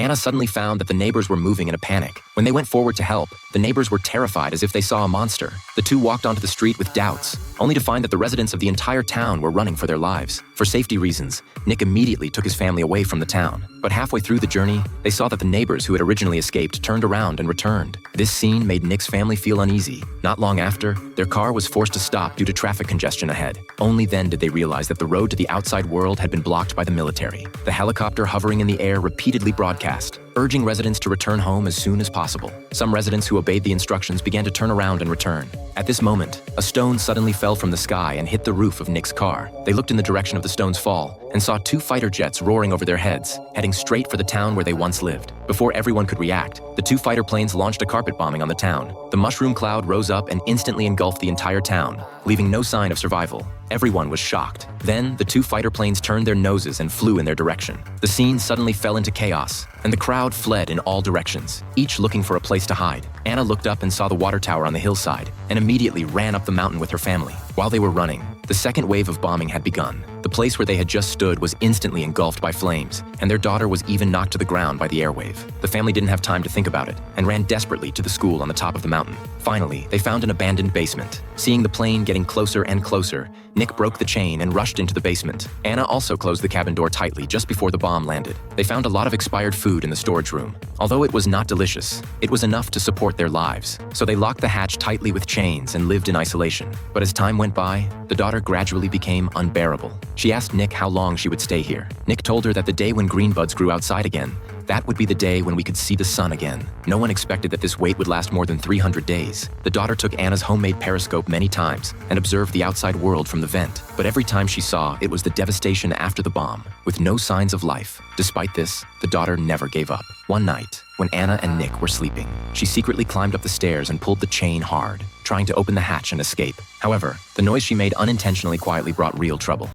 Anna suddenly found that the neighbors were moving in a panic. When they went forward to help, the neighbors were terrified as if they saw a monster. The two walked onto the street with doubts, only to find that the residents of the entire town were running for their lives. For safety reasons, Nick immediately took his family away from the town. But halfway through the journey, they saw that the neighbors who had originally escaped turned around and returned. This scene made Nick's family feel uneasy. Not long after, their car was forced to stop due to traffic congestion ahead. Only then did they realize that the road to the outside world had been blocked by the military. The helicopter hovering in the air repeatedly broadcast, urging residents to return home as soon as possible. Some residents who obeyed the instructions began to turn around and return. At this moment, a stone suddenly fell from the sky and hit the roof of Nick's car. They looked in the direction of the stone's fall and saw two fighter jets roaring over their heads, heading straight for the town where they once lived. Before everyone could react, the two fighter planes launched a carpet bombing on the town. The mushroom cloud rose up and instantly engulfed the entire town, leaving no sign of survival. Everyone was shocked. Then, the two fighter planes turned their noses and flew in their direction. The scene suddenly fell into chaos, and the crowd fled in all directions, each looking for a place to hide. Anna looked up and saw the water tower on the hillside, and immediately ran up the mountain with her family. While they were running, the second wave of bombing had begun. The place where they had just stood was instantly engulfed by flames, and their daughter was even knocked to the ground by the airwave. The family didn't have time to think about it, and ran desperately to the school on the top of the mountain. Finally, they found an abandoned basement. Seeing the plane getting closer and closer, Nick broke the chain and rushed into the basement. Anna also closed the cabin door tightly just before the bomb landed. They found a lot of expired food in the storage room. Although it was not delicious, it was enough to support their lives. So they locked the hatch tightly with chains and lived in isolation. But as time went by, the daughter gradually became unbearable. She asked Nick how long she would stay here. Nick told her that the day when green buds grew outside again, that would be the day when we could see the sun again. No one expected that this wait would last more than 300 days. The daughter took Anna's homemade periscope many times and observed the outside world from the vent. But every time she saw, it was the devastation after the bomb, with no signs of life. Despite this, the daughter never gave up. One night, when Anna and Nick were sleeping, she secretly climbed up the stairs and pulled the chain hard, trying to open the hatch and escape. However, the noise she made unintentionally quietly brought real trouble.